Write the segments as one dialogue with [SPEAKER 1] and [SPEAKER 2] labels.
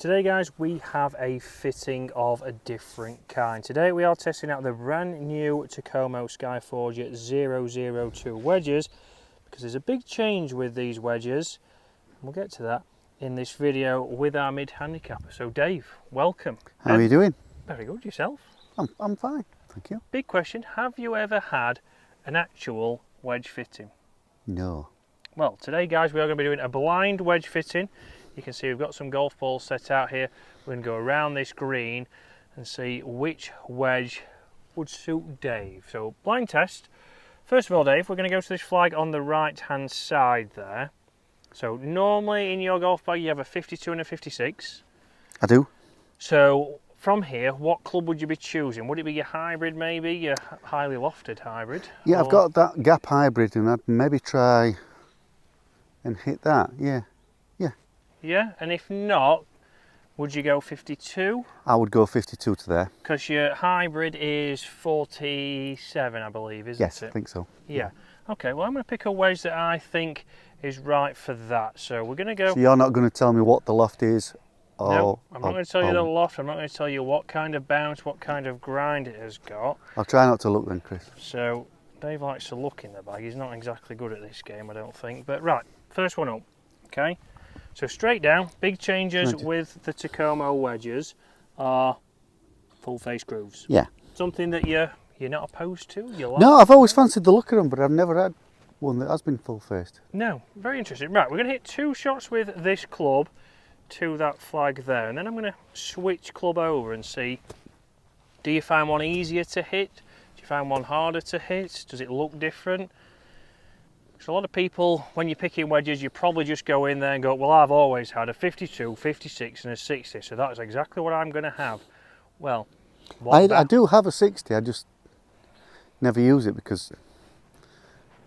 [SPEAKER 1] Today guys, we have a fitting of a different kind. Today we are testing out the brand new Takomo Skyforger 002 wedges, because there's a big change with these wedges. We'll get to that in this video with our mid-handicapper. So Dave, welcome.
[SPEAKER 2] How are you doing?
[SPEAKER 1] Very good, yourself?
[SPEAKER 2] I'm fine, thank you.
[SPEAKER 1] Big question, have you ever had an actual wedge fitting?
[SPEAKER 2] No.
[SPEAKER 1] Well, today guys, we are going to be doing a blind wedge fitting. You can see we've got some golf balls set out here. We're going to go around this green and see which wedge would suit Dave. So, blind test. First of all, Dave, we're going to go to this flag on the right-hand side there. So, normally in your golf bag you have a 52 and a 56.
[SPEAKER 2] I do.
[SPEAKER 1] So, from here, what club would you be choosing? Would it be your hybrid maybe, your highly lofted hybrid?
[SPEAKER 2] Yeah, I've got that gap hybrid and I'd maybe try and hit that, yeah.
[SPEAKER 1] Yeah, and if not, would you go 52?
[SPEAKER 2] I would go 52 to there.
[SPEAKER 1] Because your hybrid is 47, I believe, isn't it?
[SPEAKER 2] Yes, I think so.
[SPEAKER 1] Yeah. Okay, well I'm going to pick a wedge that I think is right for that. So we're going to go...
[SPEAKER 2] So you're not going to tell me what the loft is? Or,
[SPEAKER 1] no, I'm not going to tell you the loft. I'm not going to tell you what kind of bounce, what kind of grind it has got.
[SPEAKER 2] I'll try not to look then, Chris.
[SPEAKER 1] So Dave likes to look in the bag. He's not exactly good at this game, I don't think. But right, first one up, okay? So straight down, big changes with the Takomo wedges are full face grooves.
[SPEAKER 2] Yeah.
[SPEAKER 1] Something that you're not opposed to? You like?
[SPEAKER 2] No, I've always fancied the look of them, but I've never had one that has been full faced.
[SPEAKER 1] No, very interesting. Right, we're going to hit 2 shots with this club to that flag there, and then I'm going to switch club over and see, do you find one easier to hit? Do you find one harder to hit? Does it look different? So a lot of people, when you're picking wedges, you probably just go in there and go, well, I've always had a 52, 56 and a 60, so that's exactly what I'm going to have. Well,
[SPEAKER 2] I do have a 60, I just never use it because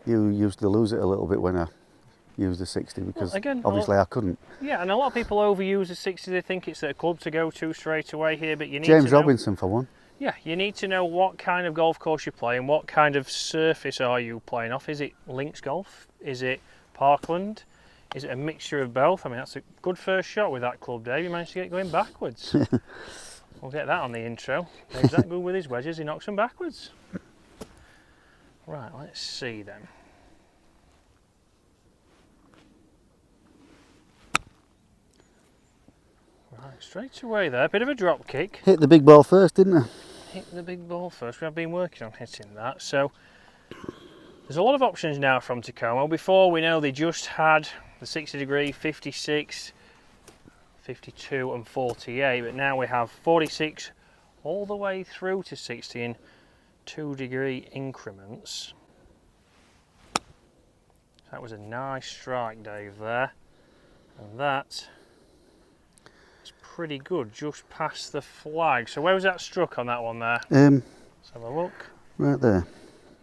[SPEAKER 2] you used to lose it a little bit when I used the 60 because again, obviously I couldn't.
[SPEAKER 1] Yeah, and a lot of people overuse the 60, they think it's a club to go to straight away here, but you need
[SPEAKER 2] James
[SPEAKER 1] to know,
[SPEAKER 2] Robinson for one.
[SPEAKER 1] Yeah, you need to know what kind of golf course you're playing, what kind of surface are you playing off. Is it links golf? Is it parkland? Is it a mixture of both? I mean, that's a good first shot with that club, Dave. You managed to get going backwards. We'll get that on the intro. Dave's that good with his wedges, he knocks them backwards. Right, let's see then. Right, straight away there, bit of a drop kick.
[SPEAKER 2] Hit the big ball first, didn't I?
[SPEAKER 1] Hit the big ball first. We've been working on hitting that. So there's a lot of options now from Takomo. Before, we know they just had the 60 degree, 56, 52 and 48, but now we have 46 all the way through to 60 in 2 degree increments. That was a nice strike, Dave, there. And that is pretty good, just past the flag. So where was that struck on that one there? Let's have a look.
[SPEAKER 2] Right there.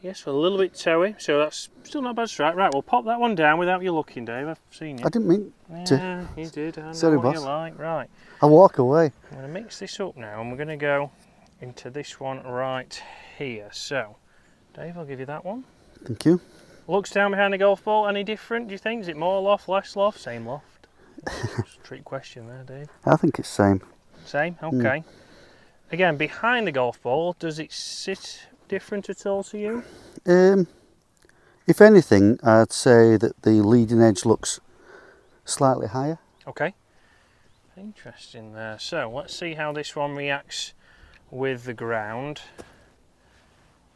[SPEAKER 1] Yes, a little bit toey, so that's still not a bad strike. Right, we'll pop that one down without you looking, Dave. I've seen you.
[SPEAKER 2] I didn't mean to.
[SPEAKER 1] Yeah, you did. I know
[SPEAKER 2] Sorry,
[SPEAKER 1] what
[SPEAKER 2] boss.
[SPEAKER 1] you like. Right.
[SPEAKER 2] I'll walk away.
[SPEAKER 1] I'm going to mix this up now, and we're going to go into this one right here. So, Dave, I'll give you that one.
[SPEAKER 2] Thank you.
[SPEAKER 1] Looks down behind the golf ball, any different, do you think? Is it more loft, less loft? Same loft? Just a trick question there, Dave.
[SPEAKER 2] I think it's same.
[SPEAKER 1] Same? Okay. Again, behind the golf ball, does it sit different at all to you?
[SPEAKER 2] If anything, I'd say that the leading edge looks slightly higher.
[SPEAKER 1] Okay. Interesting there. So, let's see how this one reacts with the ground.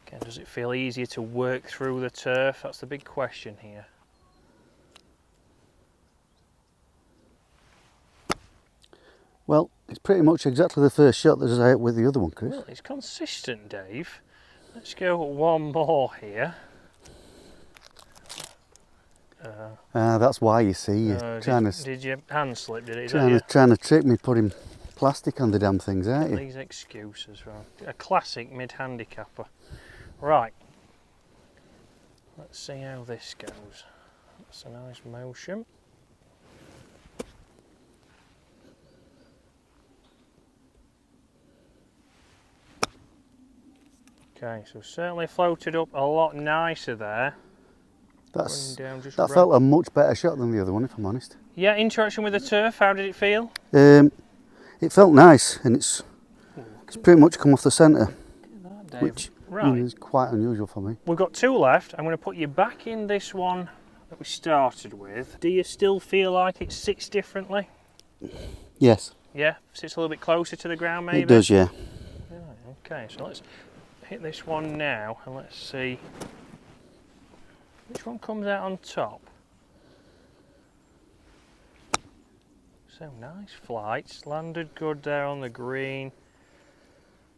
[SPEAKER 1] Again, does it feel easier to work through the turf? That's the big question here.
[SPEAKER 2] Well, it's pretty much exactly the first shot that I hit with the other one, Chris.
[SPEAKER 1] Well, it's consistent, Dave. Let's go one more here.
[SPEAKER 2] That's why you see you
[SPEAKER 1] did your hand slip? Did it?
[SPEAKER 2] Trying to trick me, putting plastic on the damn things, aren't you?
[SPEAKER 1] These excuses, right? A classic mid-handicapper. Right. Let's see how this goes. That's a nice motion. Okay, so certainly floated up a lot nicer there.
[SPEAKER 2] That felt a much better shot than the other one, if I'm honest.
[SPEAKER 1] Yeah, interaction with the turf, how did it feel?
[SPEAKER 2] It felt nice, and it's pretty much come off the centre,
[SPEAKER 1] Dave.
[SPEAKER 2] which
[SPEAKER 1] Right.
[SPEAKER 2] is quite unusual for me.
[SPEAKER 1] We've got 2 left. I'm going to put you back in this one that we started with. Do you still feel like it sits differently?
[SPEAKER 2] Yes.
[SPEAKER 1] Yeah, sits a little bit closer to the ground maybe?
[SPEAKER 2] It does, yeah.
[SPEAKER 1] Right, okay, so let's hit this one now and let's see which one comes out on top. So nice flights, landed good there on the green.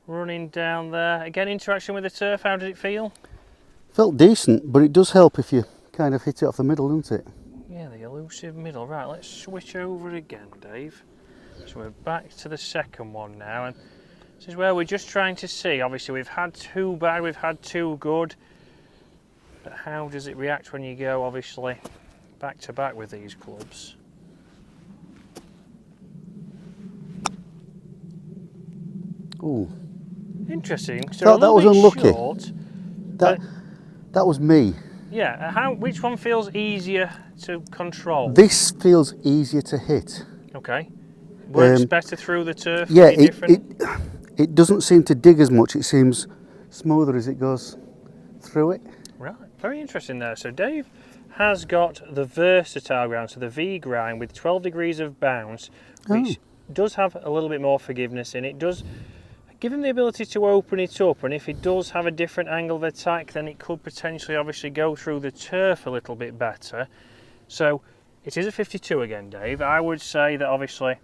[SPEAKER 1] Running down there. Again, interaction with the turf, how did it feel?
[SPEAKER 2] Felt decent, but it does help if you kind of hit it off the middle, doesn't it?
[SPEAKER 1] Yeah, the elusive middle. Right, let's switch over again, Dave. So we're back to the second one now, and this is where we're just trying to see. Obviously, we've had 2 bad, we've had 2 good, but how does it react when you go, obviously, back to back with these clubs?
[SPEAKER 2] Ooh.
[SPEAKER 1] Interesting. So
[SPEAKER 2] Thought that was unlucky.
[SPEAKER 1] Short,
[SPEAKER 2] that was me.
[SPEAKER 1] Yeah. Which one feels easier to control?
[SPEAKER 2] This feels easier to hit.
[SPEAKER 1] Okay. Works better through the turf.
[SPEAKER 2] Yeah. It doesn't seem to dig as much. It seems smoother as it goes through it.
[SPEAKER 1] Right. Very interesting there. So Dave has got the versatile ground, so the V grind with 12 degrees of bounce, which does have a little bit more forgiveness in it. Does give him the ability to open it up, and if it does have a different angle of attack, then it could potentially obviously go through the turf a little bit better. So it is a 52 again, Dave. I would say that obviously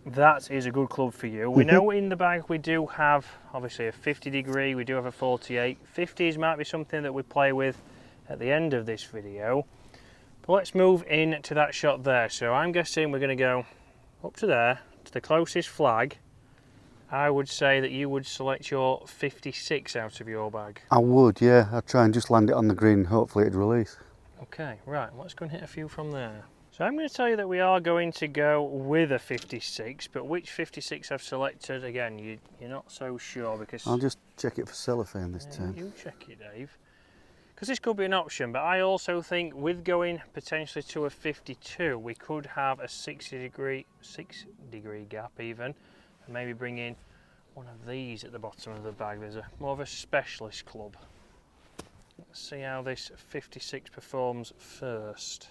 [SPEAKER 1] that is a good club for you. We know in the bag we do have obviously a 50 degree, we do have a 48. 50s might be something that we play with at the end of this video. But let's move in to that shot there. So I'm guessing we're going to go up to there, to the closest flag. I would say that you would select your 56 out of your bag.
[SPEAKER 2] I would, yeah. I'd try and just land it on the green and hopefully it'd release.
[SPEAKER 1] Okay, right, let's go and hit a few from there. So I'm going to tell you that we are going to go with a 56, but which 56 I've selected, again, you're not so sure because...
[SPEAKER 2] I'll just check it for cellophane this time.
[SPEAKER 1] You check it, Dave. Because this could be an option, but I also think with going potentially to a 52, we could have a 6 degree gap even. And maybe bring in one of these at the bottom of the bag. There's more of a specialist club. Let's see how this 56 performs first.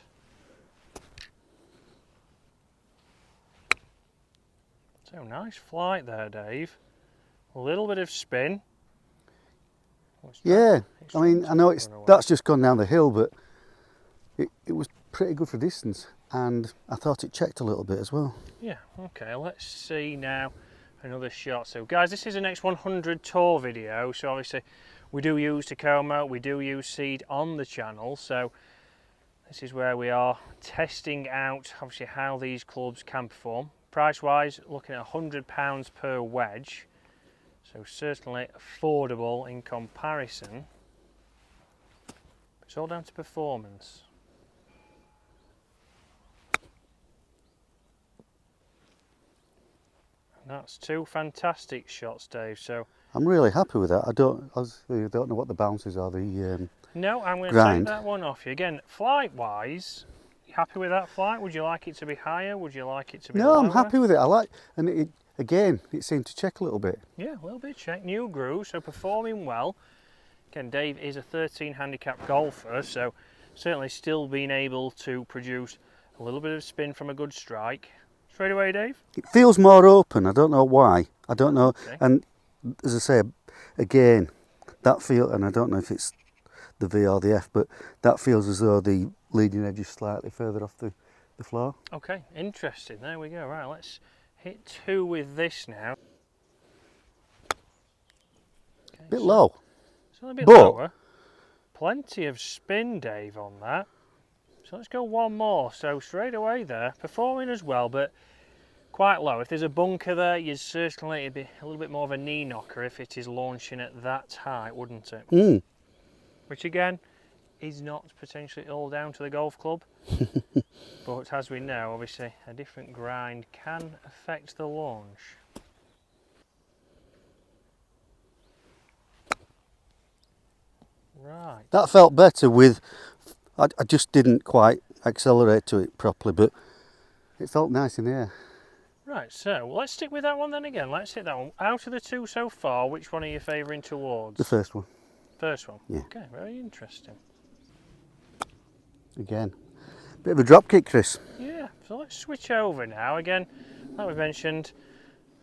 [SPEAKER 1] So nice flight there, Dave. A little bit of spin.
[SPEAKER 2] Yeah, I mean, I know that's just gone down the hill, but it was pretty good for distance, and I thought it checked a little bit as well.
[SPEAKER 1] Yeah, okay, let's see now another shot. So guys, this is an X100 tour video, so obviously we do use Takomo, we do use seed on the channel, so this is where we are testing out obviously how these clubs can perform. Price wise, looking at £100 per wedge, so certainly affordable in comparison. It's all down to performance. That's 2 fantastic shots, Dave. So
[SPEAKER 2] I'm really happy with that. I don't know what the bounces are.
[SPEAKER 1] No, I'm going to take that one off you. Again, flight-wise, you happy with that flight? Would you like it to be higher? Would you like it to be lower?
[SPEAKER 2] No, I'm happy with it. And it seemed to check a little bit.
[SPEAKER 1] Yeah, a little bit check. New groove, so performing well. Again, Dave is a 13 handicap golfer, so certainly still being able to produce a little bit of spin from a good strike. Straight away, Dave?
[SPEAKER 2] It feels more open. I don't know why. I don't know.
[SPEAKER 1] Okay.
[SPEAKER 2] And as I say, again, that feel, and I don't know if it's the V or the F, but that feels as though the leading edge is slightly further off the floor.
[SPEAKER 1] Okay, interesting. There we go. Right, let's hit 2 with this now. Okay,
[SPEAKER 2] Bit low.
[SPEAKER 1] It's a little bit lower. Plenty of spin, Dave, on that. So let's go one more. So straight away there, performing as well, but quite low. If there's a bunker there, you'd certainly, it'd be a little bit more of a knee knocker if it is launching at that height, wouldn't it?
[SPEAKER 2] Mm.
[SPEAKER 1] Which again, is not potentially all down to the golf club. But as we know, obviously, a different grind can affect the launch. Right.
[SPEAKER 2] That felt better with, I just didn't quite accelerate to it properly, but it felt nice in the air.
[SPEAKER 1] Right, so let's stick with that one then again. Let's hit that one. Out of the two so far, which one are you favouring towards?
[SPEAKER 2] The first one.
[SPEAKER 1] First one?
[SPEAKER 2] Yeah.
[SPEAKER 1] Okay, very interesting.
[SPEAKER 2] Again, bit of a drop kick, Chris.
[SPEAKER 1] Yeah, so let's switch over now. Again, like we mentioned,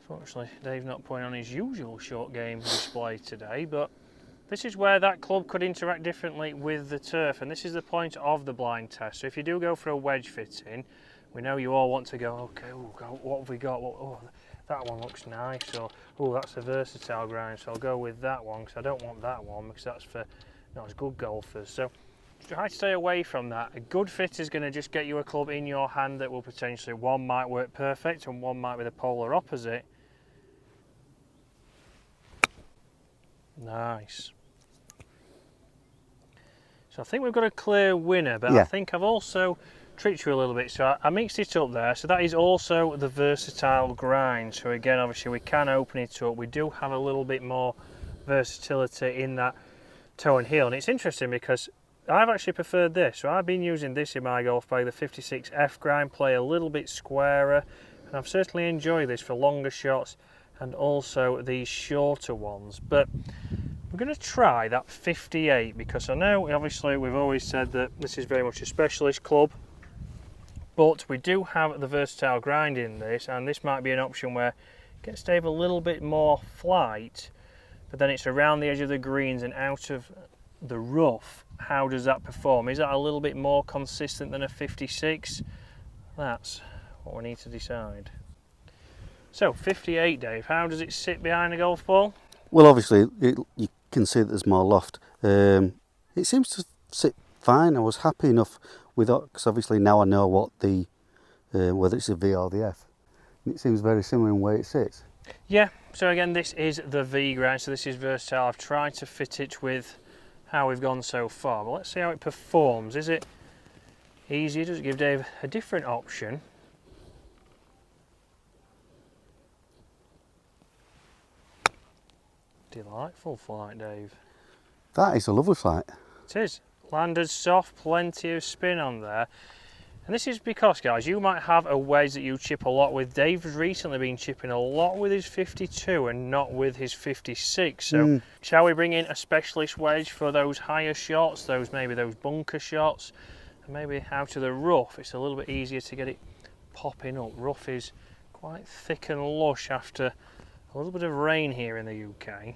[SPEAKER 1] unfortunately Dave's not putting on his usual short game display today, but this is where that club could interact differently with the turf, and this is the point of the blind test. So if you do go for a wedge fitting, we know you all want to go, okay, what have we got? Oh, that one looks nice, or oh, that's a versatile grind, so I'll go with that one because I don't want that one because that's for not as good golfers. So try to stay away from that. A good fit is going to just get you a club in your hand that will potentially, one might work perfect and one might be the polar opposite. Nice. So I think we've got a clear winner, but yeah. I think I've also tricked you a little bit. So I mixed it up there. So that is also the versatile grind. So again, obviously we can open it up. We do have a little bit more versatility in that toe and heel. And it's interesting because I've actually preferred this. So I've been using this in my golf bag, the 56F grind, play a little bit squarer. And I've certainly enjoyed this for longer shots and also these shorter ones. But we're going to try that 58 because I know obviously we've always said that this is very much a specialist club, but we do have the versatile grind in this, and this might be an option where it gets Dave a little bit more flight, but then it's around the edge of the greens and out of the rough. How does that perform? Is that a little bit more consistent than a 56? That's what we need to decide. So 58, Dave, how does it sit behind a golf ball?
[SPEAKER 2] Well, obviously you can see that there's more loft. It seems to sit fine. I was happy enough with it because obviously now I know what the whether it's a V or the F. It seems very similar in the way it sits.
[SPEAKER 1] Yeah, so again this is the V grind, so this is versatile. I've tried to fit it with how we've gone so far, but let's see how it performs. Is it easier? Does it give Dave a different option? Delightful flight, Dave.
[SPEAKER 2] That is a lovely flight.
[SPEAKER 1] It is. Landed soft, plenty of spin on there. And this is because, guys, you might have a wedge that you chip a lot with. Dave's recently been chipping a lot with his 52 and not with his 56. So shall we bring in a specialist wedge for those higher shots, maybe those bunker shots, and maybe out of the rough? It's a little bit easier to get it popping up. Rough is quite thick and lush after a little bit of rain here in the UK.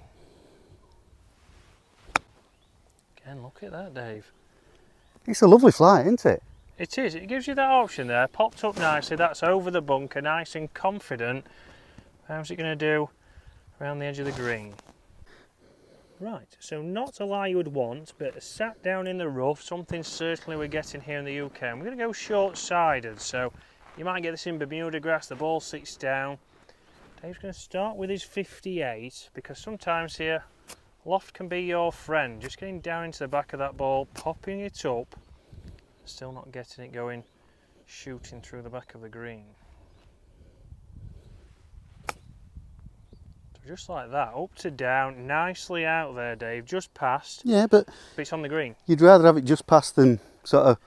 [SPEAKER 1] Again, look at that, Dave.
[SPEAKER 2] It's a lovely flight, isn't it?
[SPEAKER 1] It is. It gives you that option there. Popped up nicely. That's over the bunker, nice and confident. How's it going to do around the edge of the green? Right, so not a lie you would want, but sat down in the rough, something certainly we're getting here in the UK. And we're going to go short-sided, so you might get this in Bermuda grass, the ball sits down. Dave's going to start with his 58 because sometimes here loft can be your friend. Just getting down into the back of that ball, popping it up, still not getting it going, shooting through the back of the green. So just like that, up to down, nicely out there, Dave, just past.
[SPEAKER 2] Yeah, but
[SPEAKER 1] it's on the green.
[SPEAKER 2] You'd rather have it just past than sort of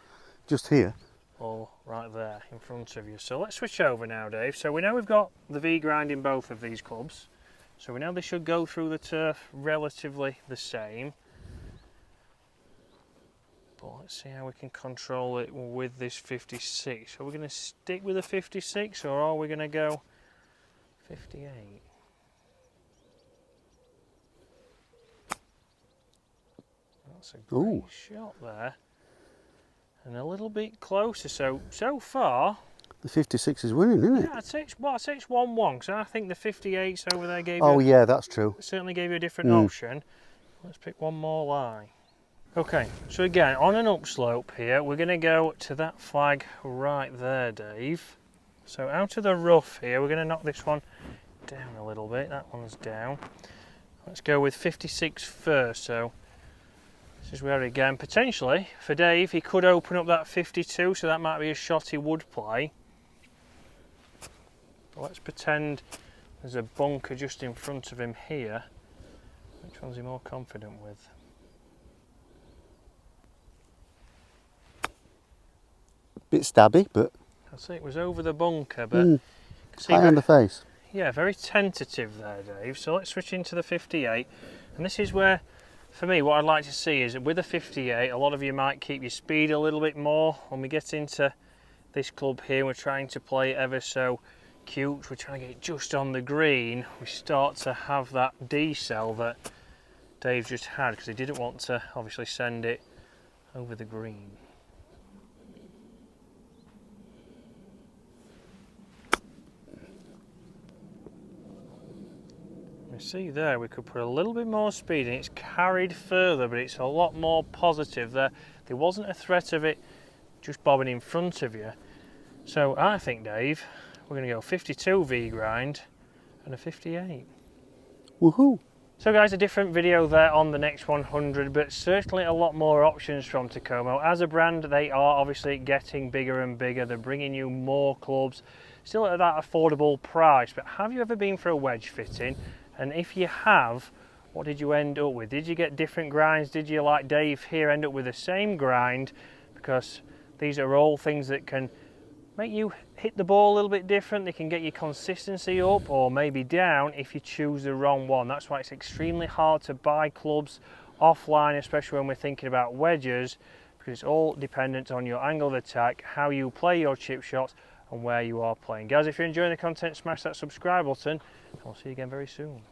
[SPEAKER 2] just here.
[SPEAKER 1] Or right there in front of you. So let's switch over now, Dave. So we know we've got the V grind in both of these clubs. So we know they should go through the turf relatively the same. But let's see how we can control it with this 56. Are we going to stick with the 56 or are we going to go 58? That's a great shot there. And a little bit closer, so far
[SPEAKER 2] the 56 is winning, isn't it?
[SPEAKER 1] Yeah, I'd say it's 1-1, so I think the 58's over there gave
[SPEAKER 2] you yeah, that's true.
[SPEAKER 1] Certainly gave you a different option. Let's pick one more lie. Okay, so again, on an upslope here, we're going to go to that flag right there, Dave. So out of the rough here, we're going to knock this one down a little bit. That one's down. Let's go with 56 first, so this is where again, potentially, for Dave, he could open up that 52, so that might be a shot he would play. But let's pretend there's a bunker just in front of him here. Which one's he more confident with?
[SPEAKER 2] Bit stabby, but...
[SPEAKER 1] I'd say it was over the bunker, but See,
[SPEAKER 2] high on the face.
[SPEAKER 1] yeah, very tentative there, Dave. So let's switch into the 58. And this is where, for me, what I'd like to see is with a 58, a lot of you might keep your speed a little bit more. When we get into this club here, we're trying to play ever so cute. We're trying to get just on the green. We start to have that decel that Dave just had because he didn't want to obviously send it over the green. You see there, we could put a little bit more speed in. It's carried further, but it's a lot more positive there. There wasn't a threat of it just bobbing in front of you. So I think, Dave, we're going to go 52 V grind and a 58.
[SPEAKER 2] Woohoo!
[SPEAKER 1] So guys, a different video there on the next 100, but certainly a lot more options from Takomo. As a brand, they are obviously getting bigger and bigger. They're bringing you more clubs, still at that affordable price. But have you ever been for a wedge fitting? And if you have, what did you end up with? Did you get different grinds? Did you, like Dave here, end up with the same grind? Because these are all things that can make you hit the ball a little bit different. They can get your consistency up or maybe down if you choose the wrong one. That's why it's extremely hard to buy clubs offline, especially when we're thinking about wedges, because it's all dependent on your angle of attack, how you play your chip shots and where you are playing. Guys, if you're enjoying the content, smash that subscribe button and we'll see you again very soon.